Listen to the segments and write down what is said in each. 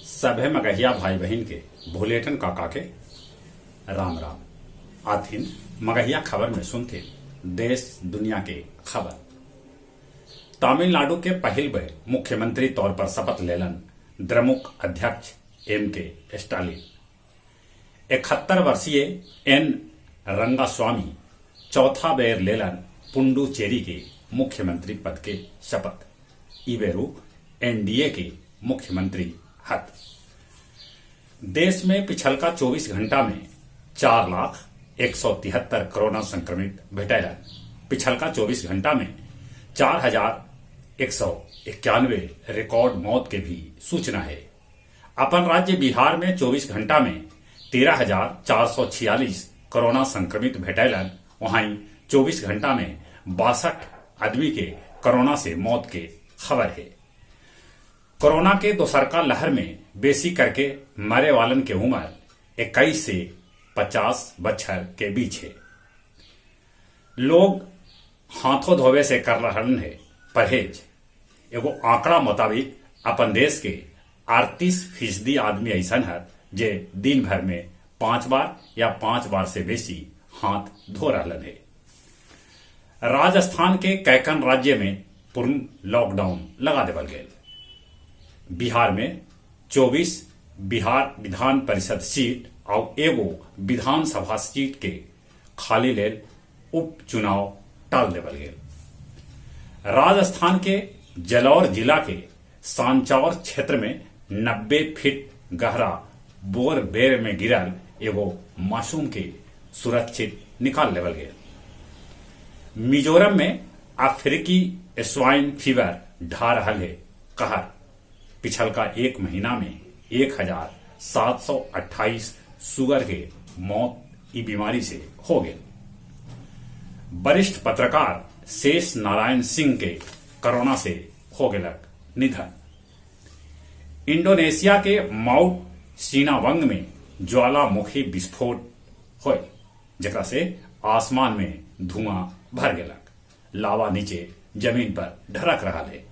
सभे मगहिया भाई बहन के भोलेटन काका के राम राम। आथिन मगहिया खबर में सुनते देश दुनिया के खबर। तमिलनाडु के पहिल बेर मुख्यमंत्री तौर पर शपथ लेलन द्रमुक अध्यक्ष M.K. स्टालिन। 71 वर्षीय N. रंगास्वामी चौथा बेर लेलन पुडुचेरी के मुख्यमंत्री पद के शपथ। इबेरू NDA के मुख्यमंत्री हत। देश में पिछलका 24 घंटा में 4,173 कोरोना संक्रमित भेटैलन। पिछलका 24 घंटा में 4,191 रिकॉर्ड मौत के भी सूचना है। अपन राज्य बिहार में 24 घंटा में 13,446 कोरोना संक्रमित भेटैलन। वहीं 24 घंटा में 62 आदमी के कोरोना से मौत के खबर है। कोरोना के दोसरका लहर में बेसी करके मरे वालन के उम्र 21 से 50 बछर के बीच है। लोग हाथों धोवे से कर रहन है परहेज। एगो आंकड़ा मुताबिक अपन देश के 38% आदमी ऐसा है जे दिन भर में 5 बार या 5 बार से बेसी हाथ धो रहन है। राजस्थान के कैकन राज्य में पूर्ण लॉकडाउन लगा देवल गए। बिहार में 24 बिहार विधान परिषद सीट और एगो विधानसभा सीट के खाली लेल उपचुनाव टाल देवल गए। राजस्थान के जलौर जिला के सांचौर क्षेत्र में 90 फीट गहरा बोर बेर में गिरल एगो मासूम के सुरक्षित निकाल लेवल गए। मिजोरम में अफ्रीकी स्वाइन फीवर ढा रहा है कहर। पिछलका एक महीना में 1,728 सुगर के मौत ई बीमारी से हो गए। वरिष्ठ पत्रकार शेष नारायण सिंह के कोरोना से हो गलक निधन। इंडोनेशिया के माउंट सिनावंग में ज्वालामुखी विस्फोट हुए जकरा से आसमान में धुआं भर गलक। लावा नीचे जमीन पर ढरक रहा है।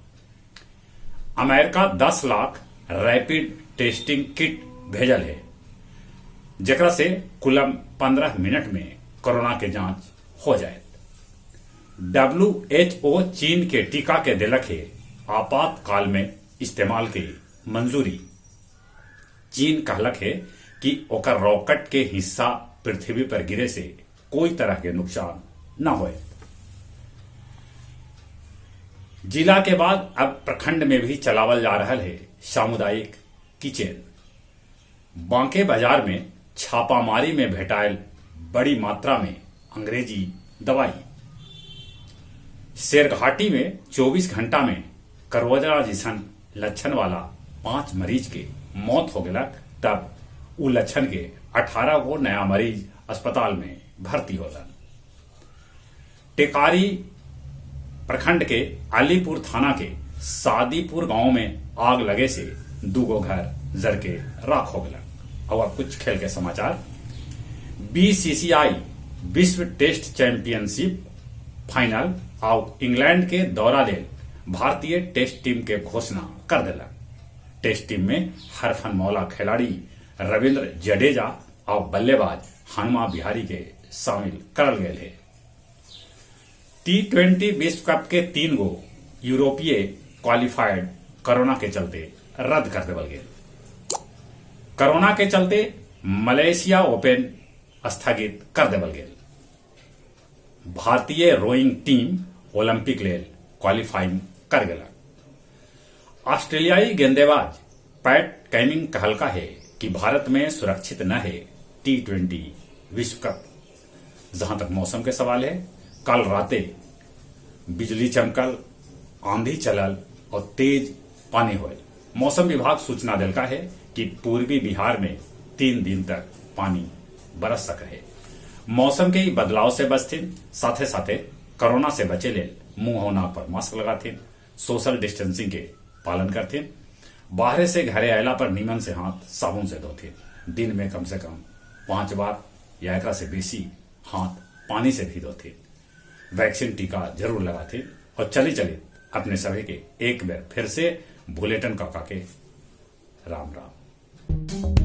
America 10 lakh rapid testing kit भेजल है जकरा से कुलम 15 मिनट में कोरोना के जांच हो जाए। WHO चीन के टीका के दिलक है आपातकाल में इस्तेमाल की मंजूरी। चीन कहलक है कि ओकर रॉकेट के हिस्सा पृथ्वी पर गिरे से कोई तरह के नुकसान न होए। जिला के बाद अब प्रखंड में भी चलावल जा रहा है सामुदायिक किचन। बांके बाजार में छापामारी में भेटायल बड़ी मात्रा में अंग्रेजी दवाई। शेरघाटी में 24 घंटा में करवजा जैसन लक्षण वाला 5 मरीज के मौत हो गलक। तब उ लक्षण के 18 गो नया मरीज अस्पताल में भर्ती होलन। टेकारी प्रखंड के अलीपुर थाना के सादीपुर गांव में आग लगे से 2 घर जर के राख हो गया। और अब कुछ खेल के समाचार। BCCI विश्व टेस्ट चैंपियनशिप फाइनल और इंग्लैंड के दौरा ले भारतीय टेस्ट टीम के घोषणा कर दिला। टेस्ट टीम में हरफन मौला खिलाड़ी रविंद्र जडेजा और बल्लेबाज हनुमा बिहारी के शामिल करल गए हैं। T20 विश्व कप के 3 गो यूरोपीय क्वालिफाइड कोरोना के चलते रद्द कर देवल गए। कोरोना के चलते मलेशिया ओपन स्थगित कर देवल गए। भारतीय रोइंग टीम ओलंपिक लेल क्वालिफाइंग कर गया। ऑस्ट्रेलियाई गेंदबाज पैट कैमिंग कहलका है कि भारत में सुरक्षित न है T20 विश्व कप। जहां तक मौसम के सवाल है, कल राते बिजली चमकल, आंधी चलल और तेज पानी हुए। मौसम विभाग सूचना दिलका है कि पूर्वी बिहार में 3 दिन तक पानी बरस सक है। मौसम के बदलाव से बचथिन, साथे साथे कोरोना से बचे ले मुंह और नाक पर मास्क लगाथिन, सोशल डिस्टेंसिंग के पालन करथिन, बाहर से घरे आयला पर नीमन से हाथ साबुन से धोथिन, दिन में कम से कम 5 बार या एकरा से बेसी हाथ पानी से भी धोथिन, वैक्सीन टीका जरूर लगाथिन और चली अपने सभी के एक बार फिर से बुलेटिन काका के राम राम। धन्यवाद।